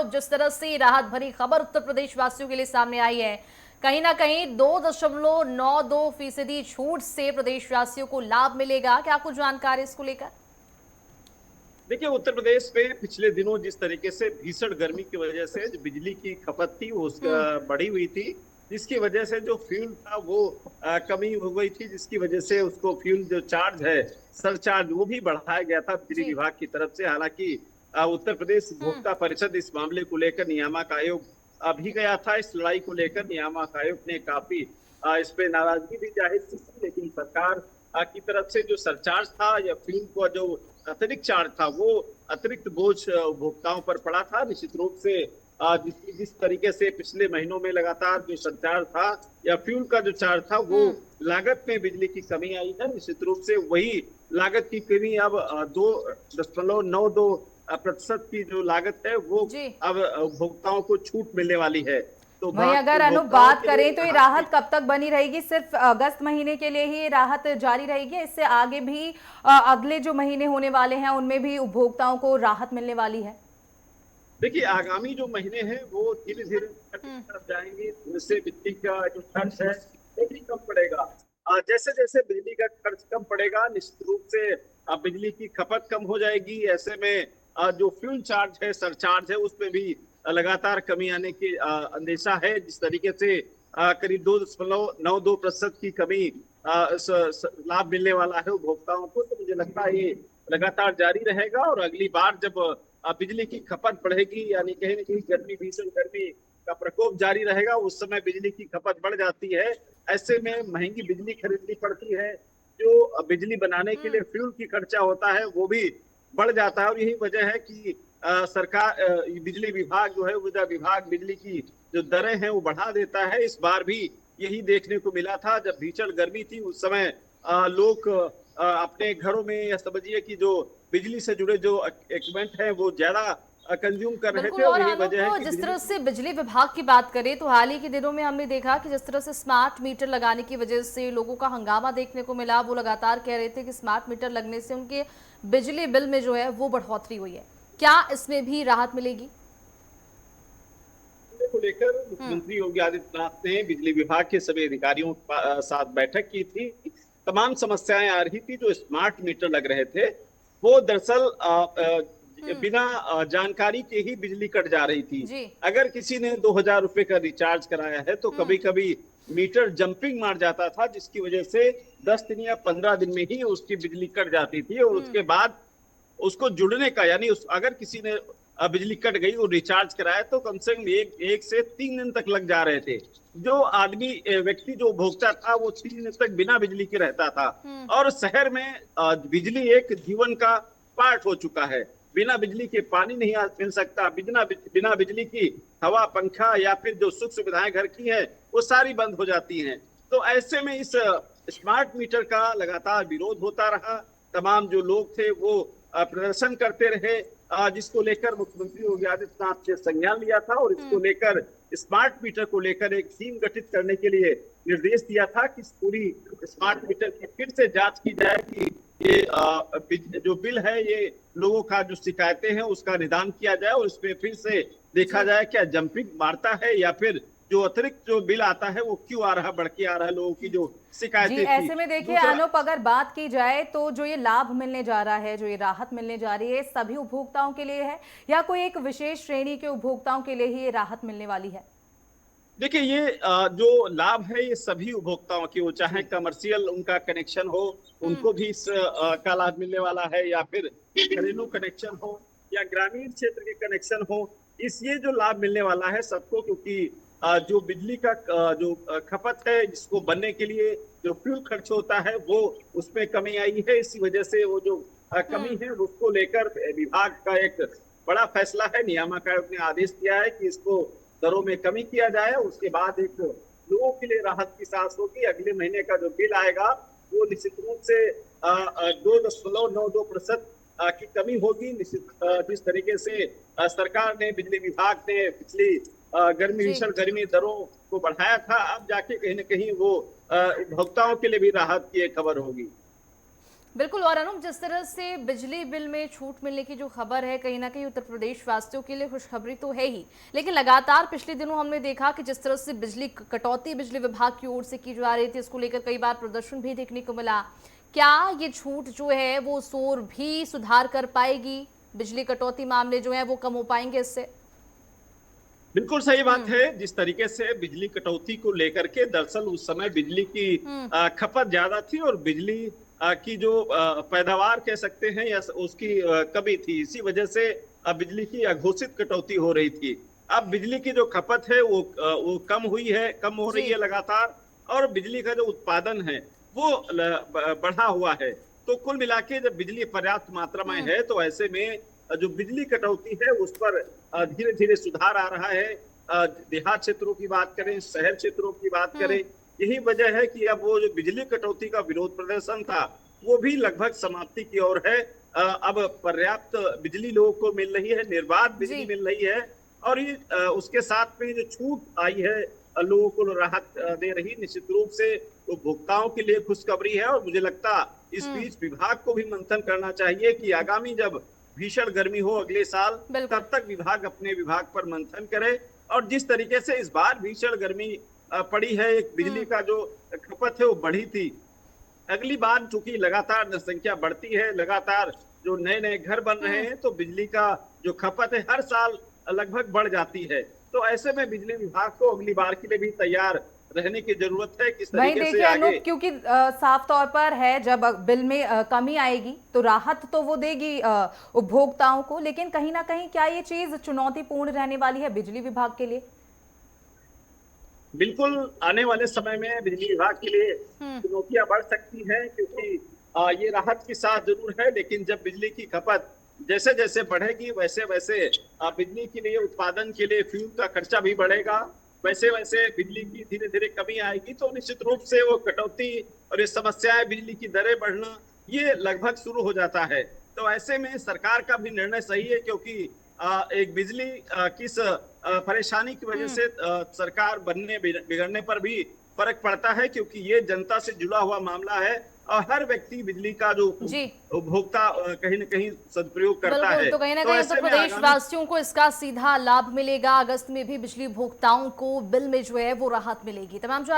जिस तरह से राहत भरी खबर उत्तर प्रदेश वासियों के लिए सामने आई है, कहीं ना कहीं 2.92% छूट से प्रदेश वासियों को लाभ मिलेगा। क्या कुछ जानकारी इसको लेकर? देखिए, उत्तर प्रदेश में पिछले दिनों जिस तरीके से भीषण गर्मी की वजह से जो बिजली की खपत थी वो हम्म। बढ़ी हुई थी, जिसकी वजह से जो फ्यूल था वो कमी हो गई थी, जिसकी वजह से उसको फ्यूल जो चार्ज है, सरचार्ज, वो भी बढ़ाया गया था बिजली जी। विभाग की तरफ से। हालांकि उत्तर प्रदेश हम्म। उपभोक्ता परिषद इस मामले को लेकर नियामक आयोग भी गया था। इस लड़ाई को लेकर नियामक आयोग ने काफी इस पे नाराजगी भी जाहिर की थी, लेकिन सरकार की तरफ से जो सरचार्ज था या फ्यूल का जो अतिरिक्त चार्ज था, वो अतिरिक्त बोझ उपभोक्ताओं पर पड़ा था। निश्चित रूप से जिस तरीके से पिछले महीनों में लगातार जो सरचार्ज था या फ्यूल का जो चार्ज था, वो हम्म। लागत में बिजली की कमी आई है। निश्चित रूप से वही लागत की कमी अब 2.92% की जो लागत है वो जी। अब उपभोक्ताओं को छूट मिलने वाली है। तो वहीं अगर अनु उपभोक्ताओं बात के लिए करें तो ये राहत की। राहत कब तक बनी रहेगी? सिर्फ अगस्त महीने के लिए ही ये राहत जारी रहेगी? इससे आगे भी अगले जो महीने होने वाले हैं उनमें भी उपभोक्ताओं को राहत मिलने वाली है? देखिए, आगामी जो महीने हैं वो धीरे धीरे की तरफ जाएंगे, जिससे बिजली का जो खर्च है वो भी कम पड़ेगा। जैसे जैसे बिजली का खर्च कम पड़ेगा, निश्चित रूप से बिजली की खपत कम हो जाएगी। ऐसे में जो फ्यूल चार्ज है, सरचार्ज है, उसमें भी लगातार कमी आने की अंदेशा है। जिस तरीके से करीब 2.92% की कमी लाभ मिलने वाला है उपभोक्ताओं को, तो मुझे लगता है ये लगातार जारी रहेगा। और अगली बार जब बिजली की खपत बढ़ेगी, यानी कहीं ना कहीं गर्मी, भीषण गर्मी का प्रकोप जारी रहेगा, उस समय बिजली की खपत बढ़ जाती है। ऐसे में महंगी बिजली खरीदनी पड़ती है। जो बिजली बनाने के लिए हम्म। फ्यूल की खर्चा होता है वो भी बढ़ जाता है। और यही वजह है कि सरकार, बिजली विभाग जो है, ऊर्जा विभाग, बिजली की जो दरें हैं वो बढ़ा देता है। इस बार भी यही देखने को मिला था। जब भीषण गर्मी थी उस समय लोग अपने घरों में, या समझिए कि जो बिजली से जुड़े जो इक्विपमेंट है वो ज्यादा कंज्यूम कर रहे थे। बिल्कुल। और और यही वजह है अनूप, कि जिस बिजली तरह की। से बिजली विभाग की बात करें तो हाल ही के दिनों में हमने देखा कि जिस तरह से स्मार्ट मीटर लगाने की वजह से लोगों का हंगामा देखने को मिला। वो लगातार कह रहे थे कि स्मार्ट मीटर लगने से उनके बिजली बिल में जो है वो बढ़ोतरी हुई है। क्या इसमें भी राहत मिलेगी? को लेकर हम्म। मुख्यमंत्री योगी आदित्यनाथ ने बिजली विभाग के सभी अधिकारियों के साथ बैठक की थी। तमाम समस्याएं आ रही थी। जो स्मार्ट मीटर लग रहे थे वो दरअसल हम्म। बिना जानकारी के ही बिजली कट जा रही थी। जी। अगर किसी ने 2,000 रुपए का रिचार्ज कराया है तो हम्म। कभी कभी मीटर जंपिंग मार जाता था, जिसकी वजह से 10 दिन या 15 दिन में ही उसकी बिजली कट जाती थी। और हम्म। उसके बाद उसको जुड़ने का, यानी अगर किसी ने बिजली कट गई और रिचार्ज कराया तो कम से कम एक से 3 दिन तक लग जा रहे थे। जो आदमी, व्यक्ति, जो उपभोक्ता था वो 3 दिन तक बिना बिजली के रहता था। हम्म। और शहर में बिजली एक जीवन का पार्ट हो चुका है। बिना बिजली के पानी नहीं मिल सकता, बिना बिना बिजली की हवा, पंखा या फिर जो सुख सुविधाएं घर की है वो सारी बंद हो जाती हैं। तो ऐसे में इस स्मार्ट मीटर का लगातार विरोध होता रहा। तमाम जो लोग थे वो प्रदर्शन करते रहे, जिसको लेकर मुख्यमंत्री योगी आदित्यनाथ ने संज्ञान लिया था। और इसको हम्म। लेकर, स्मार्ट मीटर को लेकर, एक टीम गठित करने के लिए निर्देश दिया था कि पूरी स्मार्ट मीटर की फिर से जांच की जाए कि ये जो बिल है, ये लोगों का जो शिकायतें हैं उसका निदान किया जाए। और इसमें फिर से देखा जी। जाए क्या जंपिंग मारता है, या फिर जो अतिरिक्त जो बिल आता है वो क्यों आ रहा, बढ़ के आ रहा है, लोगों की जो जी, शिकायतें थी। ऐसे में देखिए दूसरा, अनूप, अगर बात की जाए तो जो ये लाभ मिलने जा रहा है, जो ये राहत मिलने जा रही है, सभी उपभोक्ताओं के लिए है या कोई एक विशेष श्रेणी के उपभोक्ताओं के लिए ही ये राहत मिलने वाली है? देखिए, ये जो लाभ है ये सभी उपभोक्ताओं की हो, चाहे जी। कमर्शियल उनका कनेक्शन हो, हम्म। उनको भी इस का लाभ मिलने वाला है, या फिर घरेलू कनेक्शन हो या ग्रामीण क्षेत्र के कनेक्शन हो। इस ये जो लाभ मिलने वाला है सबको, क्योंकि जो बिजली का जो खपत है, जिसको बनने के लिए जो फ्यूल खर्च होता है वो उसमें कमी आई है। इसी वजह से वो जो कमी हम्म। है उसको लेकर विभाग का एक बड़ा फैसला है। नियामक आयोग ने आदेश दिया है कि इसको दरों में कमी किया जाए। उसके बाद एक लोगों के लिए राहत की सांस होगी। अगले महीने का जो बिल आएगा वो निश्चित रूप से 2.92% की कमी होगी। निश्चित जिस तरीके से सरकार ने, बिजली विभाग ने पिछली गर्मी, जी। भीषण गर्मी दरों को बढ़ाया था, अब जाके कहीं ना कहीं वो उपभोक्ताओं के लिए भी राहत की एक खबर होगी। बिल्कुल। और अनूप, जिस तरह से बिजली बिल में छूट मिलने की जो खबर है, कहीं ना कहीं उत्तर प्रदेश वासियों के लिए खुशखबरी तो है ही, लेकिन लगातार पिछले दिनों हमने देखा कि जिस तरह से बिजली कटौती बिजली विभाग की ओर से की जा रही थी, इसको लेकर कई बार प्रदर्शन भी देखने को मिला। क्या ये छूट जो है वो शोर भी सुधार कर पाएगी? बिजली कटौती मामले जो है वो कम हो पाएंगे इससे? बिल्कुल सही बात है। जिस तरीके से बिजली कटौती को लेकर के दरअसल उस समय बिजली की हम्म। खपत ज्यादा थी और बिजली की जो पैदावार कह सकते हैं या उसकी कमी थी, इसी वजह से बिजली की अघोषित कटौती हो रही थी। अब बिजली की जो खपत है वो कम हो रही जी। है लगातार, और बिजली का जो उत्पादन है वो बढ़ा हुआ है। तो कुल मिला के जब बिजली पर्याप्त मात्रा में हम्म। है तो ऐसे में जो बिजली कटौती है उस पर धीरे धीरे सुधार आ रहा है। देहात क्षेत्रों की बात करें, शहर क्षेत्रों की बात करें, हम्म। यही वजह है कि अब वो जो बिजली कटौती का विरोध प्रदर्शन था वो भी लगभग समाप्ति की ओर है। अब पर्याप्त बिजली लोगों को मिल रही है, निर्बाध जी। बिजली मिल रही है, और ये उसके साथ में जो छूट आई है लोगों को राहत दे रही, निश्चित रूप से उपभोक्ताओं के लिए खुशखबरी है। और मुझे लगता इस हम्म। बीच विभाग को भी मंथन करना चाहिए कि आगामी जब भीषण गर्मी हो अगले साल, बिल्कुल। तब तक विभाग अपने विभाग पर मंथन करे। और जिस तरीके से इस बार भीषण गर्मी पड़ी है, एक बिजली हम्म। का जो खपत है वो बढ़ी थी, अगली बार चूंकि लगातार जनसंख्या बढ़ती है, लगातार जो नए नए घर बन रहे हम्म। हैं, तो बिजली का जो खपत है हर साल लगभग बढ़ जाती है। तो ऐसे में बिजली विभाग को अगली बार के लिए भी तैयार रहने की जरूरत है, किस वहीं तरीके से देखिए आगे। अनूप, क्योंकि साफ तौर पर है, जब बिल में कमी आएगी तो राहत तो वो देगी उपभोक्ताओं को, लेकिन कहीं ना कहीं क्या ये चीज चुनौतीपूर्ण रहने वाली है बिजली विभाग के लिए? बिल्कुल, आने वाले समय में बिजली विभाग के लिए हम्म। चुनौतियां बढ़ सकती हैं, क्योंकि ये राहत के साथ जरूर है, लेकिन जब बिजली की खपत जैसे जैसे बढ़ेगी वैसे वैसे बिजली के लिए उत्पादन के लिए फ्यूल का खर्चा भी बढ़ेगा, वैसे वैसे बिजली की धीरे धीरे कमी आएगी, तो निश्चित रूप से वो कटौती और ये समस्याएं, बिजली की दरें बढ़ना, ये लगभग शुरू हो जाता है। तो ऐसे में सरकार का भी निर्णय सही है, क्योंकि एक बिजली किस परेशानी की वजह से सरकार बनने बिगड़ने पर भी फर्क पड़ता है, क्योंकि ये जनता से जुड़ा हुआ मामला है और हर व्यक्ति बिजली का जो जी। उपभोक्ता कहीं न कहीं सदुपयोग करता बिल्कुल। है। तो कहीं ना तो कहीं उत्तर ऐसे में प्रदेश आगामी वासियों को इसका सीधा लाभ मिलेगा। अगस्त में भी बिजली उपभोक्ताओं को बिल में जो है वो राहत मिलेगी। तमाम